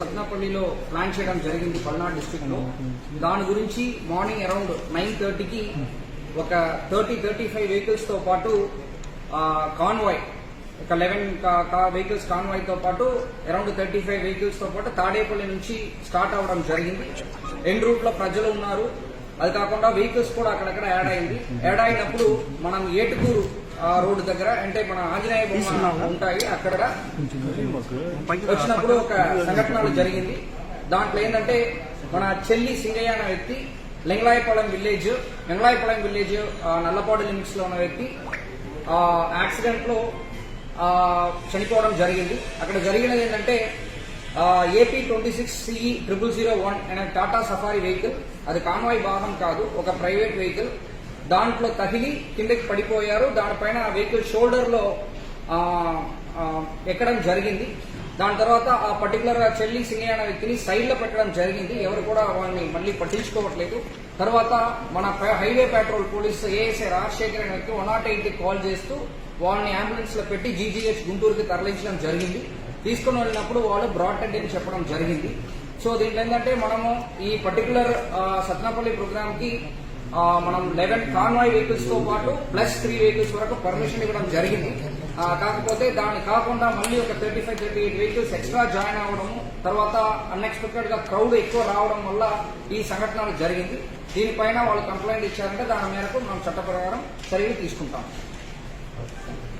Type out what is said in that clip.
సత్నాపల్లిలో plan చేయడం జరిగింది Palnadu district లో. దాని గురించి మార్నింగ్ అరౌండ్ 9:30కి ఒక 30-35 వెహికల్స్ తో పాటు కాన్వాయ్ ఒక 11 వెహికల్స్ కాన్వాయ్ తో పాటు అరౌండ్ 35 వెహికల్స్ తో పాటు తాడేపల్లి నుంచి స్టార్ట్ అవ్వడం జరిగింది. ఎండ్ రూట్ లో ప్రజలు ఉన్నారు. అది కాకుండా వెహికల్స్ కూడా అక్కడక్కడ యాడ్ అయింది. యాడ్ అయినప్పుడు మనం ఏటుకూరు రోడ్డు దగ్గర అంటే మన ఆంజనేయ బొమ్మ ఉంటాయి అక్కడ వచ్చినప్పుడు ఒక సంఘటన జరిగింది. దాంట్లో ఏంటంటే మన చెల్లి సింగయ్య అనే వ్యక్తి లింగలాయపాలెం విలేజ్ నల్లపాడు లిమిట్స్ లో ఉన్న వ్యక్తి యాక్సిడెంట్ లో చనిపోవడం జరిగింది. అక్కడ జరిగినది ఏంటంటే AP 26CE0001 అనే టాటా సఫారీ వెహికల్, అది కాన్వాయ్ వాహనం కాదు, ఒక ప్రైవేట్ వెహికల్. దాంట్లో తగిలి కిందకి పడిపోయారు. దానిపైన వెహికల్ షోల్డర్ లో ఎక్కడం జరిగింది. దాని తర్వాత ఆ పర్టికులర్ గా చెల్లి సింగయ్య అనే వ్యక్తిని సైడ్ లో పెట్టడం జరిగింది. ఎవరు కూడా వాళ్ళని మళ్ళీ పట్టించుకోవట్లేదు. తర్వాత మన highway petrol police ASI Rajasekhar అనే వ్యక్తి 108కి కాల్ చేస్తూ వాళ్ళని అంబులెన్స్ లో పెట్టి GGH గుంటూరుకి తరలించడం జరిగింది. తీసుకుని వెళ్ళినప్పుడు వాళ్ళు బ్రాడ్ డెడ్ అని చెప్పడం జరిగింది. సో దీంట్లో ఏంటంటే మనము ఈ పర్టికులర్ సత్నాపల్లి ప్రోగ్రామ్ కి మనం 11 కాన్వాయ్ వెహికల్స్ తో పాటు ప్లస్ 3 వెహికల్స్ వరకు పర్మిషన్ ఇవ్వడం జరిగింది. కాకపోతే దాన్ని కాకుండా మళ్ళీ ఒక 35-38 వెహికల్స్ ఎక్స్ట్రా జాయిన్ అవ్వడము, తర్వాత అన్ఎక్స్పెక్టెడ్ గా క్రౌడ్ ఎక్కువ రావడం వల్ల ఈ సంఘటన జరిగింది. దీనిపైన వాళ్ళు కంప్లైంట్ ఇచ్చారంటే దాని మేరకు మనం చట్ట ప్రకారం చర్యలు తీసుకుంటాం.